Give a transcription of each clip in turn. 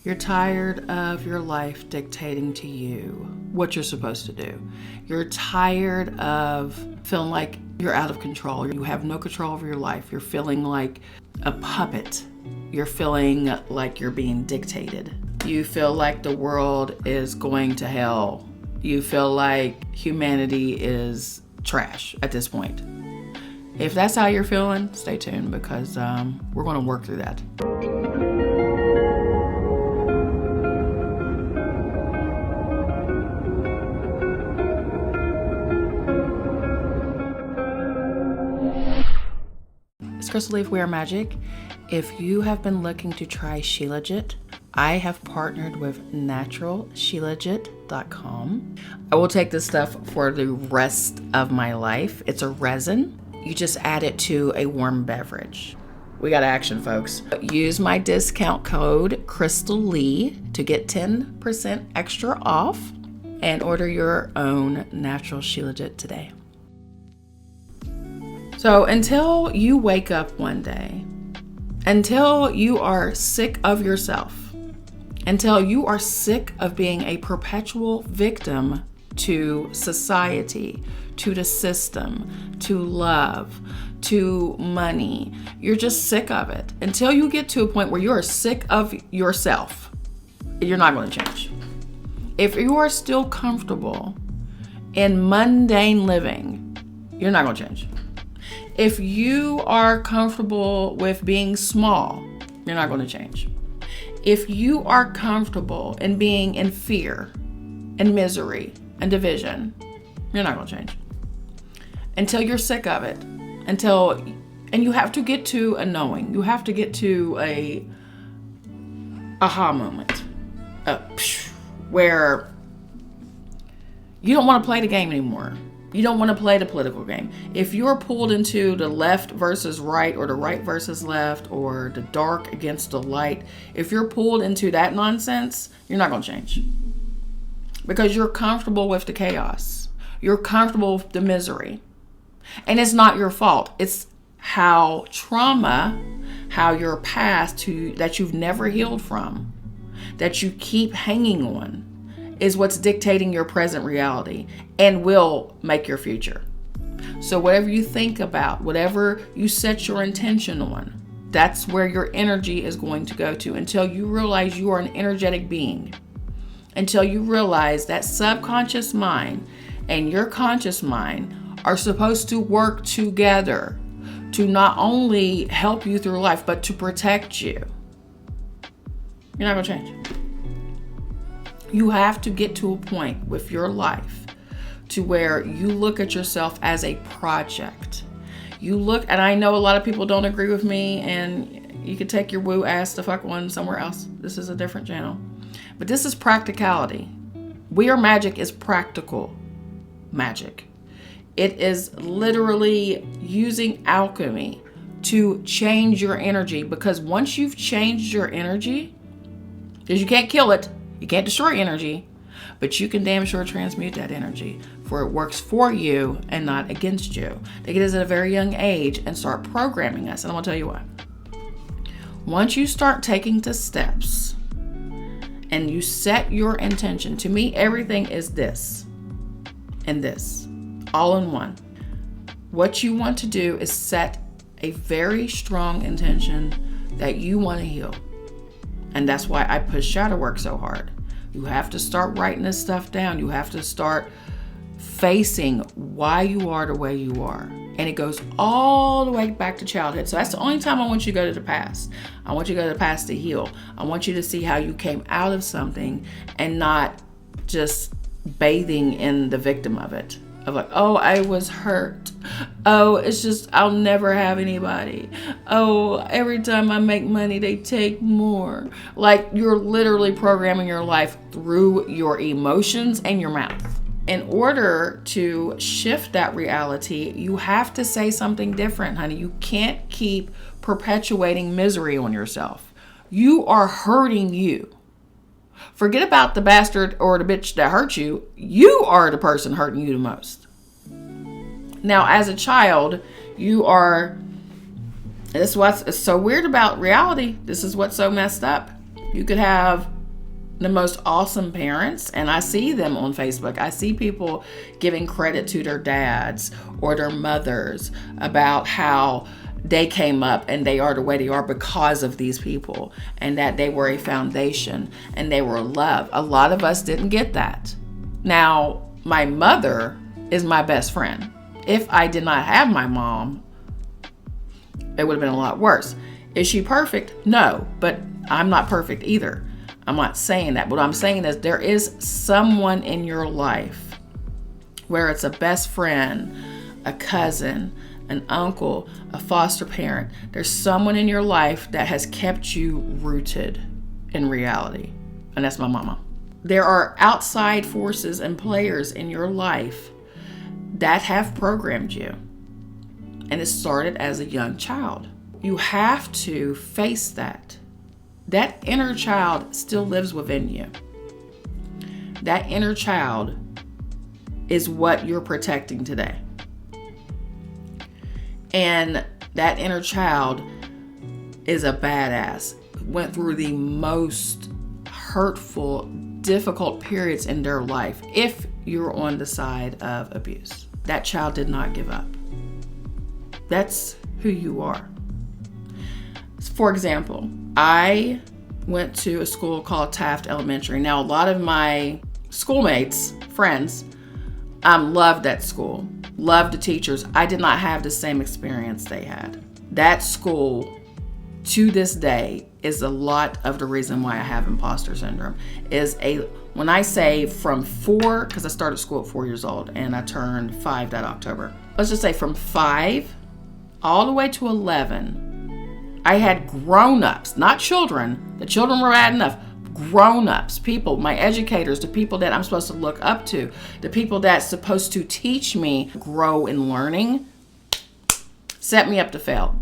You're tired of your life dictating to you what you're supposed to do. You're tired of feeling like you're out of control. You have no control over your life. You're feeling like a puppet. You're feeling like you're being dictated. You feel like the world is going to hell. You feel like humanity is trash at this point. If that's how you're feeling, stay tuned because we're going to work through that. It's Crystal Leaf We Are Magic. If you have been looking to try Shilajit, I have partnered with naturalshilajit.com. I will take this stuff for the rest of my life. It's a resin. You just add it to a warm beverage. We got action, folks. Use my discount code CrystalLee to get 10% extra off and order your own natural Shilajit today. So until you wake up one day, until you are sick of yourself, until you are sick of being a perpetual victim to society, to the system, to love, to money, you're just sick of it. Until you get to a point where you are sick of yourself, you're not going to change. If you are still comfortable in mundane living, you're not going to change. If you are comfortable with being small, you're not going to change. If you are comfortable in being in fear and misery and division, you're not going to change. Until you're sick of it. And you have to get to a knowing. You have to get to a aha moment where you don't want to play the game anymore. You don't want to play the political game. If you're pulled into the left versus right or the right versus left or the dark against the light, if you're pulled into that nonsense, you're not going to change. Because you're comfortable with the chaos. You're comfortable with the misery. And it's not your fault. It's how trauma, how your past that you've never healed from, that you keep hanging on, is what's dictating your present reality and will make your future. So whatever you think about, whatever you set your intention on, that's where your energy is going to go to until you realize you are an energetic being. Until you realize that subconscious mind and your conscious mind are supposed to work together to not only help you through life, but to protect you. You're not going to change. You have to get to a point with your life to where you look at yourself as a project. You look, and I know a lot of people don't agree with me, and you can take your woo ass to fuck one somewhere else. This is a different channel. But this is practicality. We Are Magic is practical magic. It is literally using alchemy to change your energy, because once you've changed your energy, because you can't kill it, you can't destroy energy, but you can damn sure transmute that energy, for it works for you and not against you. They get us at a very young age and start programming us. And I'm going to tell you what. Once you start taking the steps and you set your intention, to me, everything is this and this, all in one. What you want to do is set a very strong intention that you want to heal. And that's why I push shadow work so hard. You have to start writing this stuff down. You have to start facing why you are the way you are. And it goes all the way back to childhood. So that's the only time I want you to go to the past. I want you to go to the past to heal. I want you to see how you came out of something and not just bathing in the victim of it. Of like, oh, I was hurt. Oh, it's just, I'll never have anybody. Oh, every time I make money, they take more. Like, you're literally programming your life through your emotions and your mouth. In order to shift that reality, you have to say something different, honey. You can't keep perpetuating misery on yourself. You are hurting you. Forget about the bastard or the bitch that hurt you. You are the person hurting you the most. Now, as a child, you are, this is what's so weird about reality. This is what's so messed up. You could have the most awesome parents, and I see them on Facebook. I see people giving credit to their dads or their mothers about how they came up and they are the way they are because of these people, and that they were a foundation and they were love. A lot of us didn't get that. Now, my mother is my best friend. If I did not have my mom, it would have been a lot worse. Is she perfect? No, but I'm not perfect either. I'm not saying that. What I'm saying is there is someone in your life, where it's a best friend, a cousin, an uncle, a foster parent. There's someone in your life that has kept you rooted in reality. And that's my mama. There are outside forces and players in your life that have programmed you. And it started as a young child. You have to face that. That inner child still lives within you. That inner child is what you're protecting today. And that inner child is a badass. Went through the most hurtful, difficult periods in their life if you're on the side of abuse. That child did not give up. That's who you are. For example, I went to a school called Taft Elementary. Now, a lot of my schoolmates, friends, loved that school, loved the teachers. I did not have the same experience they had. That school, to this day, is a lot of the reason why I have imposter syndrome. When I say from 4, because I started school at 4 years old and I turned 5 that October. Let's just say from 5 all the way to 11, I had grown-ups, not children. The children were bad enough. Grown-ups, people, my educators, the people that I'm supposed to look up to, the people that's supposed to teach me grow in learning, set me up to fail.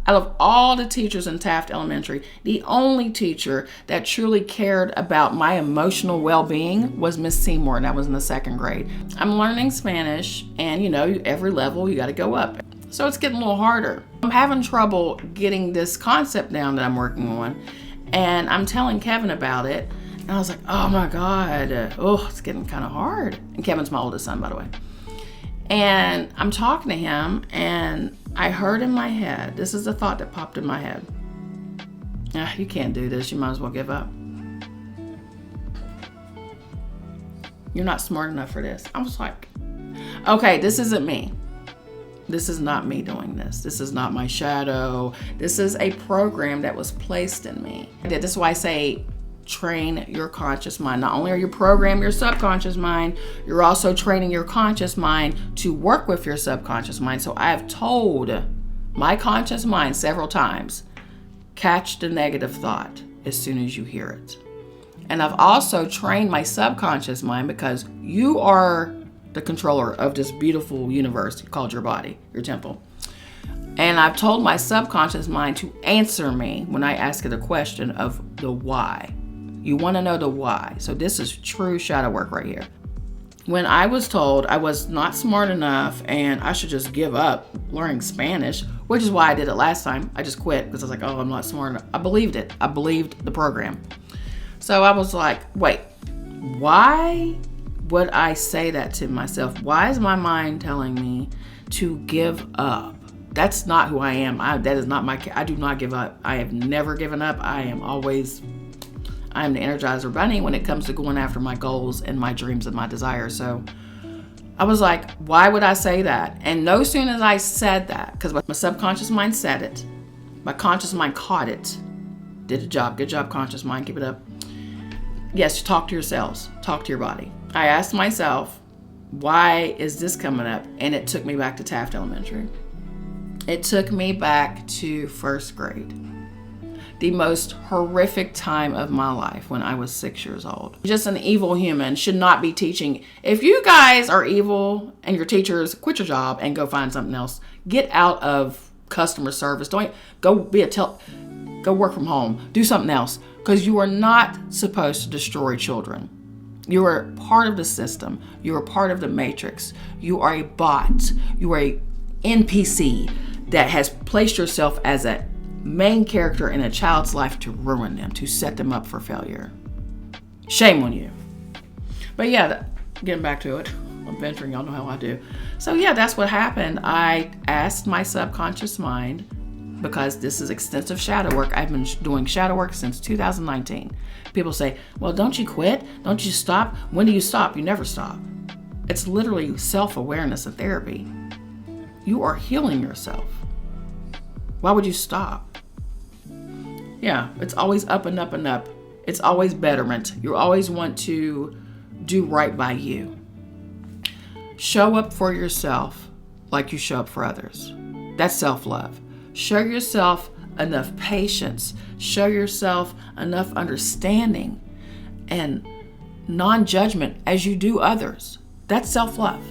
Out of all the teachers in Taft Elementary, the only teacher that truly cared about my emotional well-being was Miss Seymour, and I was in the 2nd grade. I'm learning Spanish, and every level you got to go up. So it's getting a little harder. I'm having trouble getting this concept down that I'm working on, and I'm telling Kevin about it, and I was like, oh my God, it's getting kind of hard. And Kevin's my oldest son, by the way. And I'm talking to him, and I heard in my head, this is a thought that popped in my head. You can't do this. You might as well give up. You're not smart enough for this. I was like, okay, this isn't me. This is not me doing this. This is not my shadow. This is a program that was placed in me. This is why I say train your conscious mind. Not only are you programming your subconscious mind, you're also training your conscious mind to work with your subconscious mind. So I have told my conscious mind several times, catch the negative thought as soon as you hear it. And I've also trained my subconscious mind, because you are the controller of this beautiful universe called your body, your temple. And I've told my subconscious mind to answer me when I ask it a question of the why. You want to know the why. So this is true shadow work right here. When I was told I was not smart enough and I should just give up learning Spanish, which is why I did it last time. I just quit because I was like, I'm not smart enough. I believed it. I believed the program. So I was like, wait, why would I say that to myself? Why is my mind telling me to give up? That's not who I am. That is not I do not give up. I have never given up. I am the Energizer Bunny when it comes to going after my goals and my dreams and my desires. So I was like, why would I say that? And no sooner as I said that, because my subconscious mind said it, my conscious mind caught it. Did a job. Good job, conscious mind. Keep it up. Yes, talk to yourselves. Talk to your body. I asked myself, why is this coming up? And it took me back to Taft Elementary. It took me back to 1st grade. The most horrific time of my life when I was 6 years old. Just an evil human should not be teaching. If you guys are evil and your teachers, quit your job and go find something else. Get out of customer service. Don't go go work from home. Do something else, because you are not supposed to destroy children. You are part of the system. You are part of the matrix. You are a bot. You are a NPC that has placed yourself as a main character in a child's life to ruin them, to set them up for failure. Shame on you. But yeah, getting back to it. I'm venturing, y'all know how I do. So yeah, that's what happened. I asked my subconscious mind, because this is extensive shadow work. I've been doing shadow work since 2019. People say, well, don't you quit? Don't you stop? When do you stop? You never stop. It's literally self-awareness and therapy. You are healing yourself. Why would you stop? Yeah, it's always up and up and up. It's always betterment. You always want to do right by you. Show up for yourself like you show up for others. That's self-love. Show yourself enough patience. Show yourself enough understanding and non-judgment as you do others. That's self-love.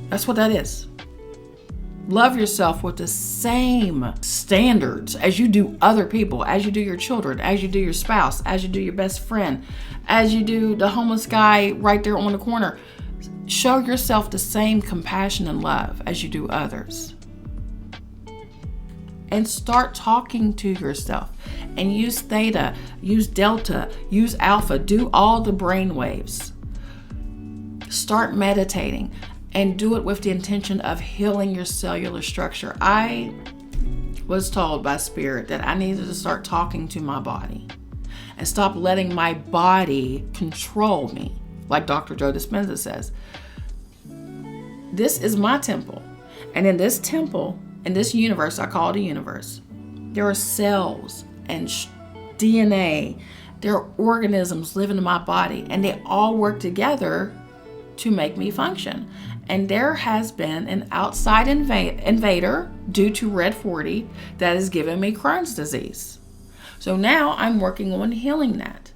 That's what that is. Love yourself with the same standards as you do other people, as you do your children, as you do your spouse, as you do your best friend, as you do the homeless guy right there on the corner. Show yourself the same compassion and love as you do others. And start talking to yourself. And use theta, use delta, use alpha. Do all the brain waves. Start meditating. And do it with the intention of healing your cellular structure. I was told by Spirit that I needed to start talking to my body. And stop letting my body control me. Like Dr. Joe Dispenza says. This is my temple. And in this temple, in this universe, I call it a universe, there are cells and DNA. There are organisms living in my body, and they all work together to make me function. And there has been an outside invader due to Red 40 that has given me Crohn's disease. So now I'm working on healing that.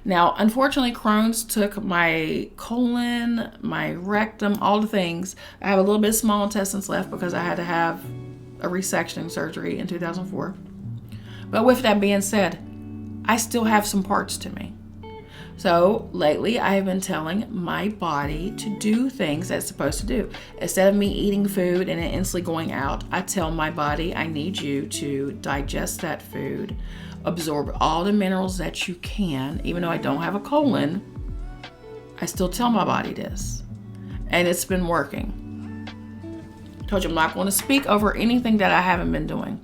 Now, unfortunately, Crohn's took my colon, my rectum, all the things. I have a little bit of small intestines left because I had to have a resection surgery in 2004. But with that being said, I still have some parts to me. So lately, I have been telling my body to do things that it's supposed to do. Instead of me eating food and it instantly going out, I tell my body, I need you to digest that food, absorb all the minerals that you can. Even though I don't have a colon, I still tell my body this. And it's been working. I told you I'm not going to speak over anything that I haven't been doing.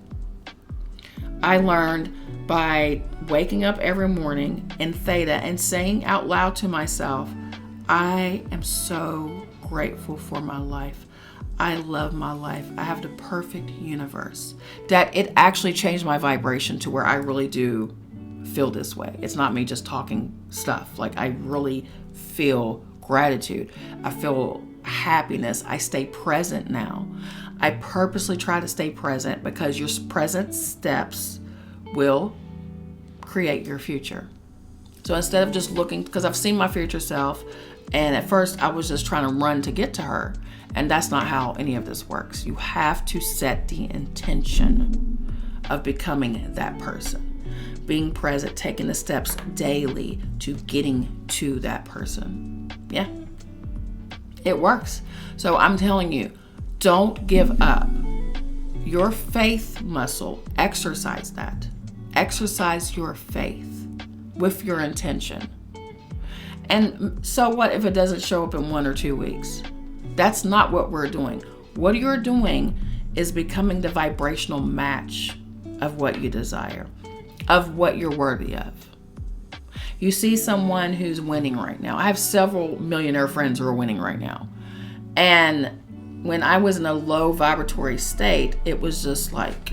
I learned by waking up every morning in theta and saying out loud to myself, I am so grateful for my life. I love my life. I have the perfect universe. That it actually changed my vibration to where I really do feel this way. It's not me just talking stuff. Like, I really feel gratitude. I feel happiness. I stay present now. I purposely try to stay present because your present steps will create your future. So instead of just looking, because I've seen my future self, and at first I was just trying to run to get to her. And that's not how any of this works. You have to set the intention of becoming that person. Being present, taking the steps daily to getting to that person. Yeah, it works. So I'm telling you, don't give up. Your faith muscle, exercise that. Exercise your faith with your intention. And so what if it doesn't show up in 1 or 2 weeks? That's not what we're doing. What you're doing is becoming the vibrational match of what you desire, of what you're worthy of. You see someone who's winning right now. I have several millionaire friends who are winning right now. And when I was in a low vibratory state, it was just like,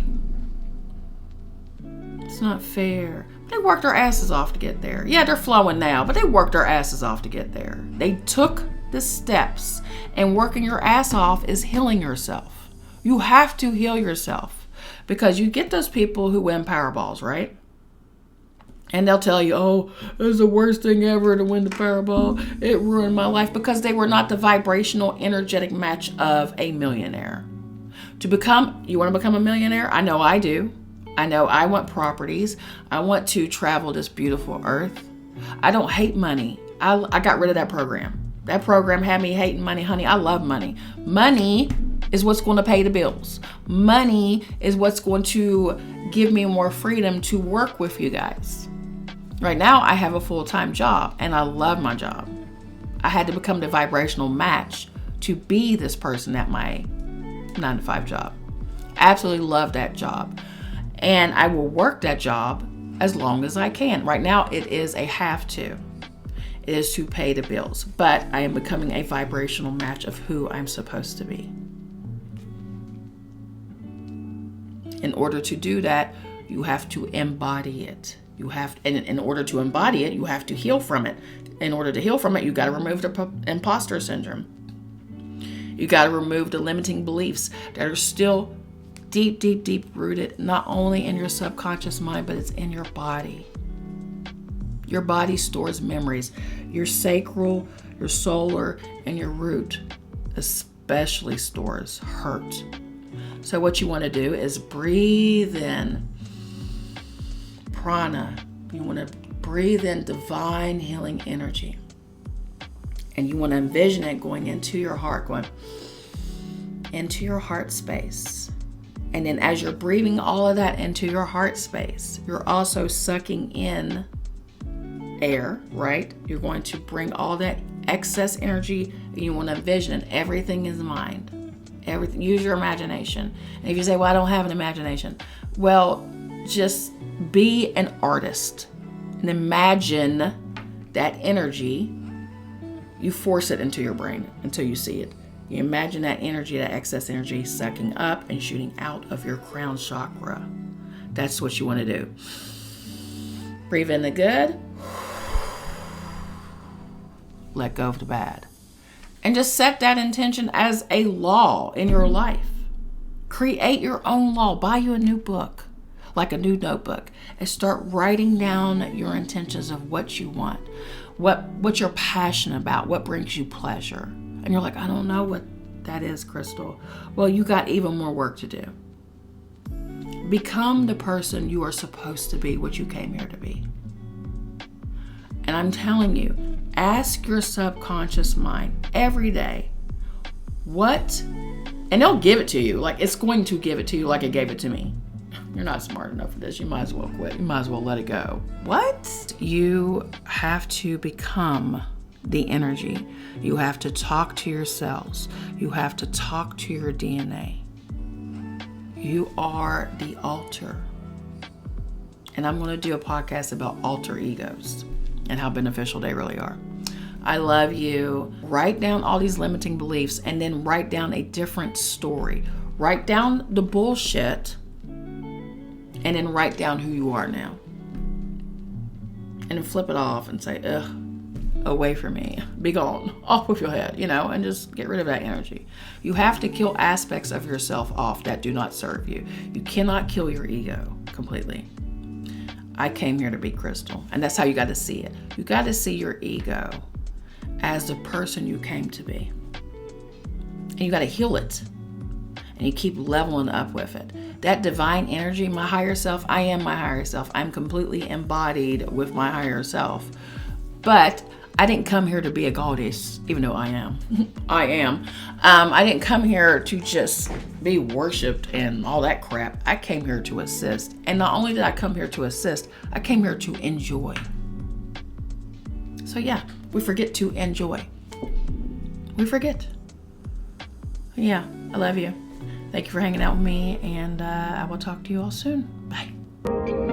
it's not fair. They worked their asses off to get there. Yeah, they're flowing now, but they worked their asses off to get there. They took the steps, and working your ass off is healing yourself. You have to heal yourself, because you get those people who win Powerballs, right? And they'll tell you, oh, it was the worst thing ever to win the Powerball. It ruined my life, because they were not the vibrational, energetic match of a millionaire. You want to become a millionaire? I know I do. I know I want properties. I want to travel this beautiful earth. I don't hate money. I got rid of that program. That program had me hating money, honey. I love money. Money is what's going to pay the bills. Money is what's going to give me more freedom to work with you guys. Right now, I have a full-time job and I love my job. I had to become the vibrational match to be this person at my 9-to-5 job. Absolutely love that job. And I will work that job as long as I can. Right now, it is a have to. It is to pay the bills. But I am becoming a vibrational match of who I'm supposed to be. In order to do that, you have to embody it. And in order to embody it, you have to heal from it. In order to heal from it, you got to remove the imposter syndrome. You got to remove the limiting beliefs that are still deep, deep, deep rooted, not only in your subconscious mind, but it's in your body. Your body stores memories. Your sacral, your solar, and your root especially stores hurt. So what you want to do is breathe in prana. You want to breathe in divine healing energy. And you want to envision it going into your heart, going into your heart space. And then as you're breathing all of that into your heart space, you're also sucking in air, right? You're going to bring all that excess energy, and you want to envision everything is mind. Everything. Use your imagination. And if you say, well, I don't have an imagination, well, just be an artist and imagine that energy. You force it into your brain until you see it. You imagine that energy, that excess energy, sucking up and shooting out of your crown chakra. That's what you want to do. Breathe in the good. Let go of the bad. And just set that intention as a law in your life. Create your own law. Buy you a new book, like a new notebook, and start writing down your intentions of what you want, what you're passionate about, what brings you pleasure. And you're like, I don't know what that is, Crystal. Well, you got even more work to do. Become the person you are supposed to be, what you came here to be. And I'm telling you, ask your subconscious mind every day, what, and they'll give it to you. Like, it's going to give it to you like it gave it to me. You're not smart enough for this. You might as well quit. You might as well let it go. What? You have to become the energy. You have to talk to your cells. You have to talk to your DNA. You are the altar. And I'm going to do a podcast about alter egos and how beneficial they really are. I love you. Write down all these limiting beliefs and then write down a different story. Write down the bullshit and then write down who you are now. And then flip it off and say, ugh, away from me. Be gone. Off with your head, and just get rid of that energy. You have to kill aspects of yourself off that do not serve you. You cannot kill your ego completely. I came here to be Crystal. And that's how you got to see it. You got to see your ego as the person you came to be. And you got to heal it. And you keep leveling up with it. That divine energy, my higher self, I am my higher self. I'm completely embodied with my higher self. But I didn't come here to be a goddess, even though I am. I am. I didn't come here to just be worshipped and all that crap. I came here to assist. And not only did I come here to assist, I came here to enjoy. So yeah, we forget to enjoy. We forget. Yeah, I love you. Thank you for hanging out with me, and I will talk to you all soon. Bye.